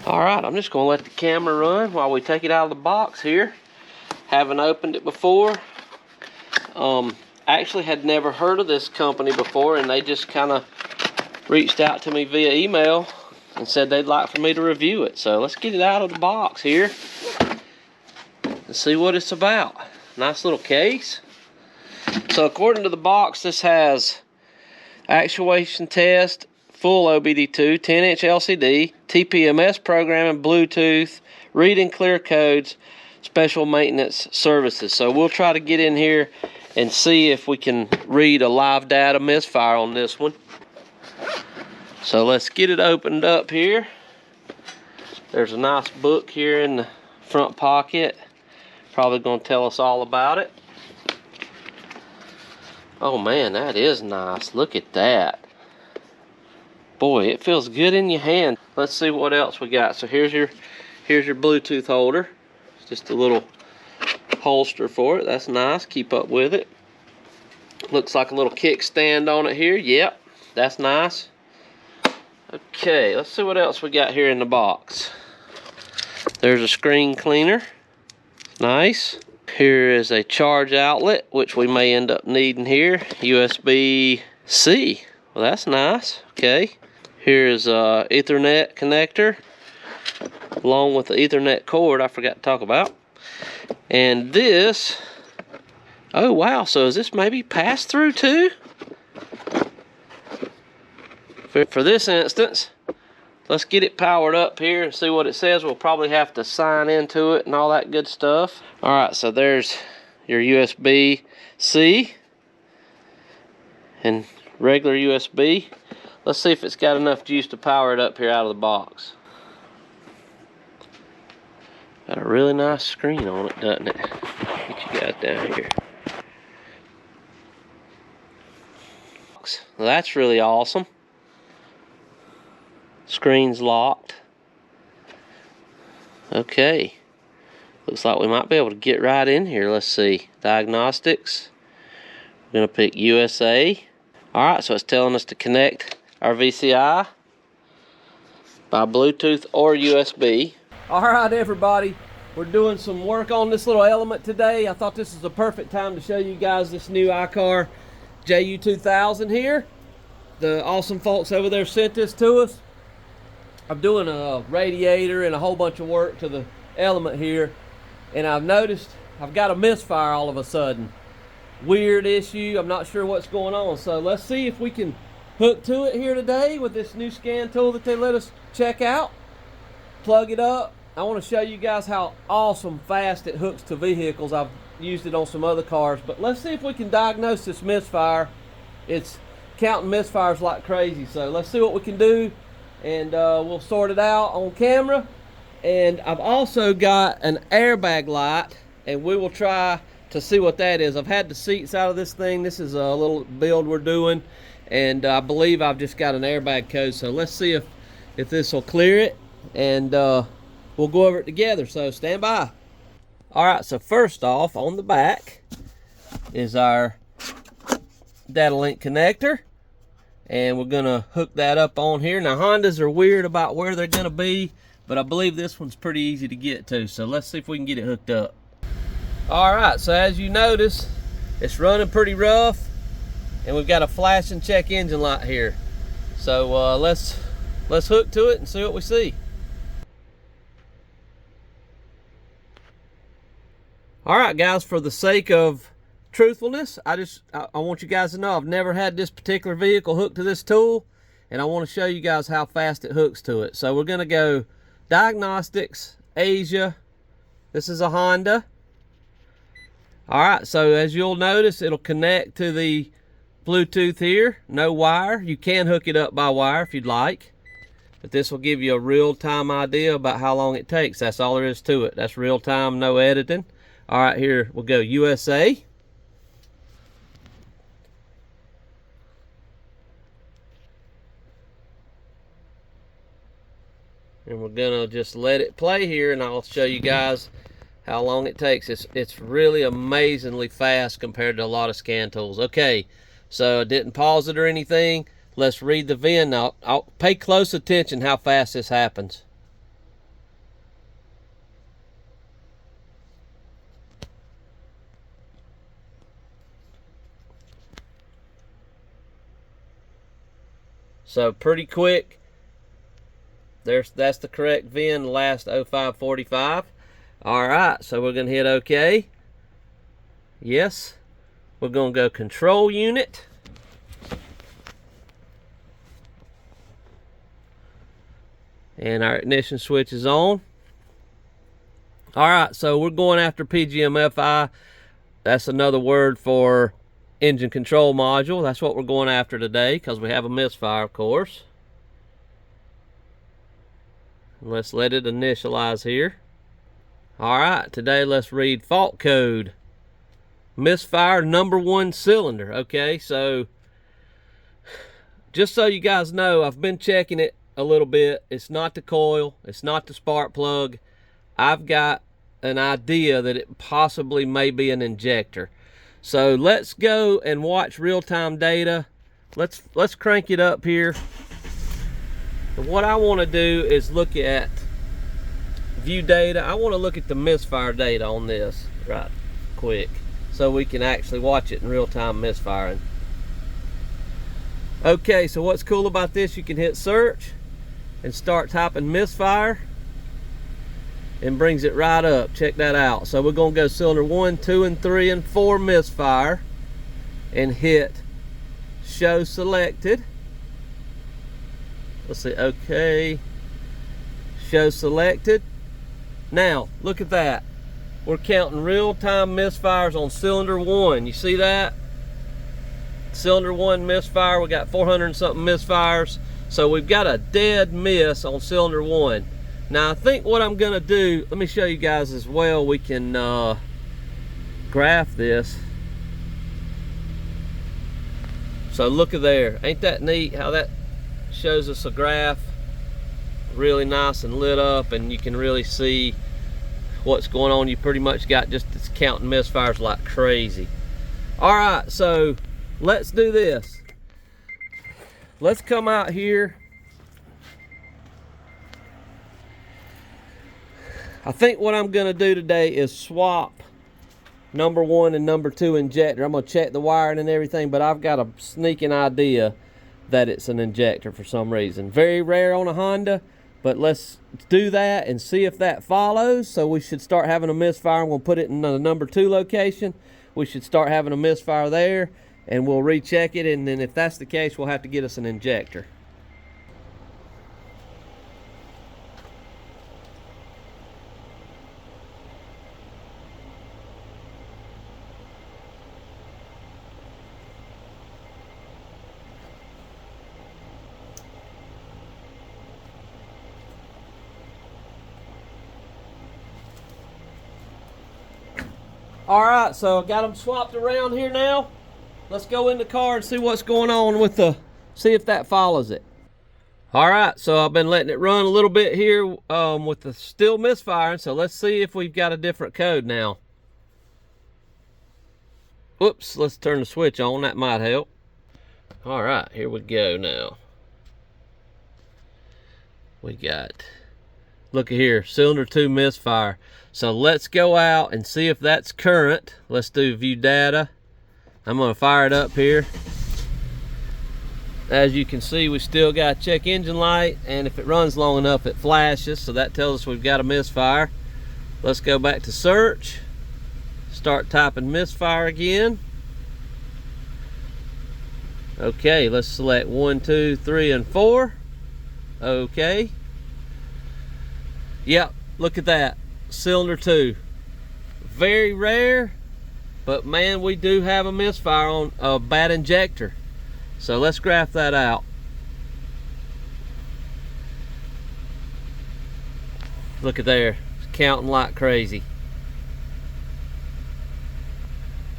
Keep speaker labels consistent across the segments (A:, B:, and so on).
A: Alright, I'm just going to let the camera run while we take it out of the box here. Haven't opened it before. Actually had never heard of this company before, and they just kind of reached out to me via email and said they'd like for me to review it. So let's get it out of the box here and see what it's about. Nice little case. So according to the box, this has actuation test, full OBD2, 10-inch LCD, TPMS programming, Bluetooth, read and clear codes, special maintenance services. So we'll try to get in here and see if we can read a live data misfire on this one. So let's get it opened up here. There's a nice book here in the front pocket. Probably going to tell us all about it. Oh man, that is nice. Look at that. Boy, it feels good in your hand. Let's see what else we got. So here's your Bluetooth holder. It's just a little holster for it. That's nice. Keep up with it. Looks like a little kickstand on it here. Yep, that's nice. Okay, let's see what else we got here in the box. There's a screen cleaner. Nice. Here is a charge outlet, which we may end up needing here. USB-C. Well, that's nice. Okay. Here's a Ethernet connector, along with the Ethernet cord I forgot to talk about. And this, oh wow, so is this maybe pass-through too? For this instance, let's get it powered up here and see what it says. We'll probably have to sign into it and all that good stuff. Alright, so there's your USB-C and regular USB. Let's see if it's got enough juice to power it up here out of the box. Got a really nice screen on it, doesn't it? What you got down here? Well, that's really awesome. Screen's locked. Okay. Looks like we might be able to get right in here. Let's see. Diagnostics. We're going to pick USA. Alright, so it's telling us to connect our VCI by Bluetooth or USB. Alright everybody, we're doing some work on this little element today. I thought this was the perfect time to show you guys this new iCarzone JU2000 here. The awesome folks over there sent this to us. I'm doing a radiator and a whole bunch of work to the element here, and I've noticed I've got a misfire all of a sudden. Weird issue, I'm not sure what's going on. So let's see if we can hook to it here today with this new scan tool that they let us check out. Plug it up. I want to show you guys how awesome fast it hooks to vehicles. I've used it on some other cars, but let's see if we can diagnose this misfire. It's counting misfires like crazy, so let's see what we can do, and we'll sort it out on camera. And I've also got an airbag light, and we will try to see what that is. I've had the seats out of this thing. This is a little build we're doing, and I believe I've just got an airbag code. So let's see if this will clear it, and we'll go over it together. So stand by. All right, so first off, on the back is our data link connector, and we're gonna hook that up on here. Now Hondas are weird about where they're gonna be, but I believe this one's pretty easy to get to. So let's see if we can get it hooked up. All right, so as you notice, it's running pretty rough, and we've got a flashing check engine light here. So let's hook to it and see what we see. All right, guys, for the sake of truthfulness, I want you guys to know I've never had this particular vehicle hooked to this tool, and I want to show you guys how fast it hooks to it. So we're going to go Diagnostics, Asia. This is a Honda. All right, so as you'll notice, it'll connect to the Bluetooth here. No wire. You can hook it up by wire if you'd like, but this will give you a real-time idea about how long it takes. That's all there is to it. That's real-time, no editing. All right, here we'll go USA. And we're gonna just let it play here, and I'll show you guys how long it takes. It's really amazingly fast compared to a lot of scan tools. Okay, so I didn't pause it or anything. Let's read the VIN. Now, I'll pay close attention how fast this happens. So pretty quick. That's the correct VIN, last 0545. All right, so we're gonna hit OK. Yes. We're gonna go control unit. And our ignition switch is on. All right, so we're going after PGM-FI. That's another word for engine control module. That's what we're going after today, because we have a misfire, of course. Let's let it initialize here. All right, today let's read fault code. Misfire #1 cylinder. Okay, so just so you guys know, I've been checking it a little bit. It's not the coil, it's not the spark plug. I've got an idea that it possibly may be an injector. So let's go and watch real-time data. Let's crank it up here. And what I want to do is look at view data. I want to look at the misfire data on this right quick, so we can actually watch it in real-time misfiring. Okay, so what's cool about this, you can hit search and start typing misfire, and brings it right up. Check that out. So we're gonna go cylinder 1, 2, and 3, and 4 misfire, and hit show selected. Let's see, okay, show selected. Now look at that, we're counting real-time misfires on cylinder 1. You see that? Cylinder 1 misfire, we got 400 and something misfires. So we've got a dead miss on cylinder 1. Now I think what I'm gonna do, let me show you guys as well. We can graph this. So look at there, ain't that neat how that shows us a graph, really nice and lit up, and you can really see what's going on. You pretty much got just it's counting misfires like crazy. All right, so let's do this. Let's come out here. I think what I'm gonna do today is swap #1 and #2 injector. I'm gonna check the wiring and everything, but I've got a sneaking idea that it's an injector for some reason. Very rare on a Honda, but let's do that and see if that follows. So we should start having a misfire. We'll put it in the #2 location. We should start having a misfire there, and we'll recheck it, and then if that's the case, we'll have to get us an injector. All right, so I got them swapped around here now. Let's go in the car and see what's going on with see if that follows it. All right, so I've been letting it run a little bit here with the still misfiring. So let's see if we've got a different code now. Whoops, let's turn the switch on, that might help. All right, here we go now. We got, look at here, cylinder 2 misfire. So let's go out and see if that's current. Let's do view data. I'm gonna fire it up here. As you can see, we still got check engine light, and if it runs long enough, it flashes, so that tells us we've got a misfire. Let's go back to search, start typing misfire again. Okay, let's select 1, 2, 3, and 4. Okay. Yep, look at that. Cylinder 2. Very rare, but man, we do have a misfire on a bad injector. So let's graph that out. Look at there, it's counting like crazy.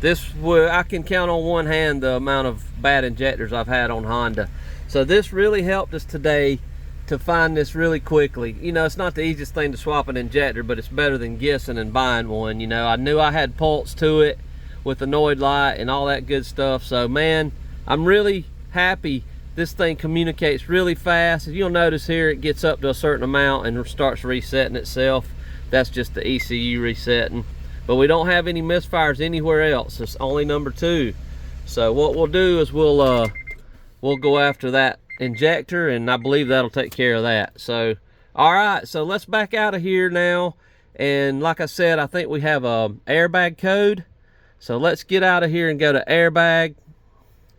A: I can count on one hand the amount of bad injectors I've had on Honda. So this really helped us today to find this really quickly. You know, it's not the easiest thing to swap an injector, but it's better than guessing and buying one. You know, I knew I had pulse to it with the Noid light and all that good stuff. So man, I'm really happy. This thing communicates really fast. If you'll notice here, it gets up to a certain amount and starts resetting itself. That's just the ECU resetting. But we don't have any misfires anywhere else. It's only #2. So what we'll do is we'll go after that injector, and I believe that'll take care of that. So, all right, so let's back out of here now. And like I said, I think we have a airbag code. So let's get out of here and go to airbag.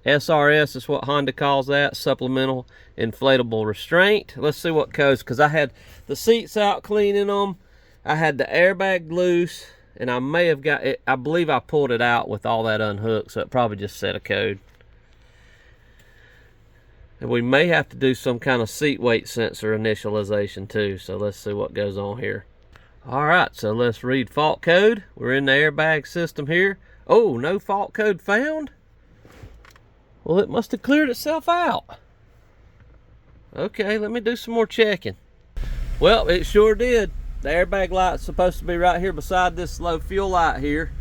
A: SRS is what Honda calls that, supplemental inflatable restraint. Let's see what codes, because I had the seats out cleaning them. I had the airbag loose, and I may have got it. I believe I pulled it out with all that unhooked, so it probably just set a code. And we may have to do some kind of seat weight sensor initialization too, so let's see what goes on here. All right, so let's read fault code. We're in the airbag system here. Oh, no fault code found? Well, it must have cleared itself out. Okay, let me do some more checking. Well, it sure did. The airbag light's supposed to be right here beside this low fuel light here,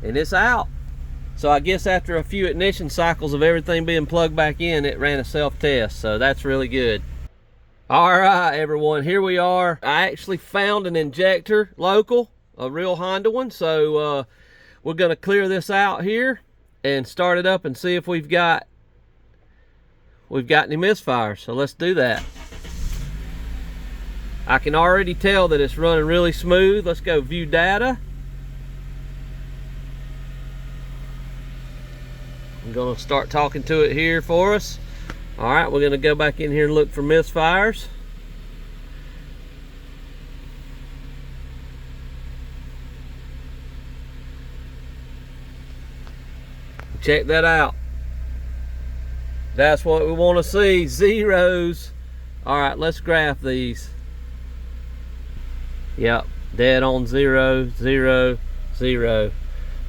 A: and it's out. So I guess after a few ignition cycles of everything being plugged back in, it ran a self-test, so that's really good. All right, everyone, here we are. I actually found an injector local, a real Honda one, so we're gonna clear this out here and start it up and see if we've got any misfires. So let's do that. I can already tell that it's running really smooth. Let's go view data. I'm gonna start talking to it here for us. All right, we're gonna go back in here and look for misfires. Check that out. That's what we want to see, zeros. All right, let's graph these. Yep, dead on 0, 0, 0.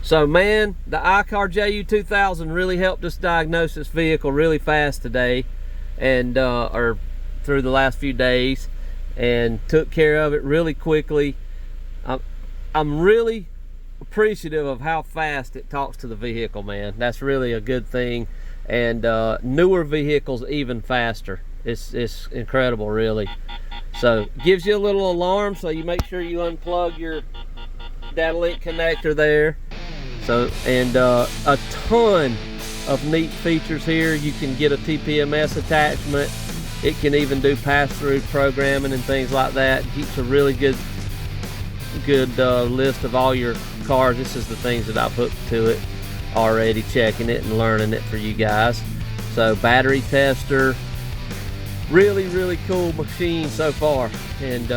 A: So man, the iCarzone JU2000 really helped us diagnose this vehicle really fast today, and or through the last few days, and took care of it really quickly. I'm really appreciative of how fast it talks to the vehicle, man. That's really a good thing. And newer vehicles even faster. It's incredible, really. So gives you a little alarm, so you make sure you unplug your data link connector there. So, and a ton of neat features here. You can get a TPMS attachment. It can even do pass-through programming and things like that. It keeps a really good list of all your cars. This is the things that I've hooked to it already, checking it and learning it for you guys. So battery tester, really cool machine so far, and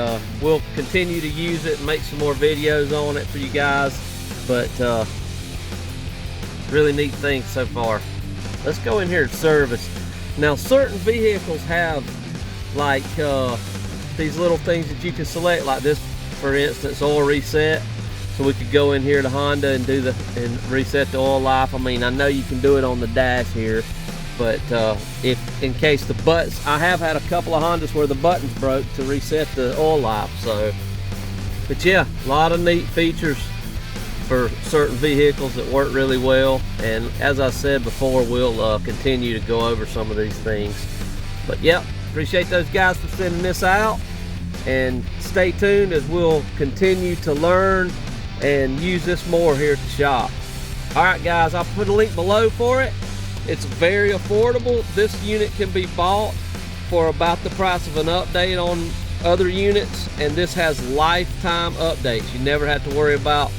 A: we'll continue to use it and make some more videos on it for you guys, but really neat thing so far. Let's go in here and service. Now certain vehicles have like these little things that you can select, like this for instance, oil reset. So we could go in here to Honda and and reset the oil life. I mean, I know you can do it on the dash here, but if in case the buttons, I have had a couple of Hondas where the buttons broke to reset the oil life. So, but yeah, a lot of neat features for certain vehicles that work really well. And as I said before, we'll continue to go over some of these things. But yeah, appreciate those guys for sending this out, and stay tuned as we'll continue to learn and use this more here at the shop. All right guys, I'll put a link below for it. It's very affordable. This unit can be bought for about the price of an update on other units, and this has lifetime updates. You never have to worry about,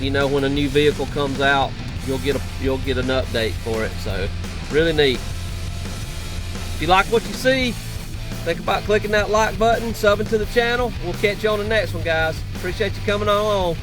A: you know, when a new vehicle comes out, you'll get an update for it. So really neat. If you like what you see, think about clicking that like button, subbing to the channel. We'll catch you on the next one, guys. Appreciate you coming on along.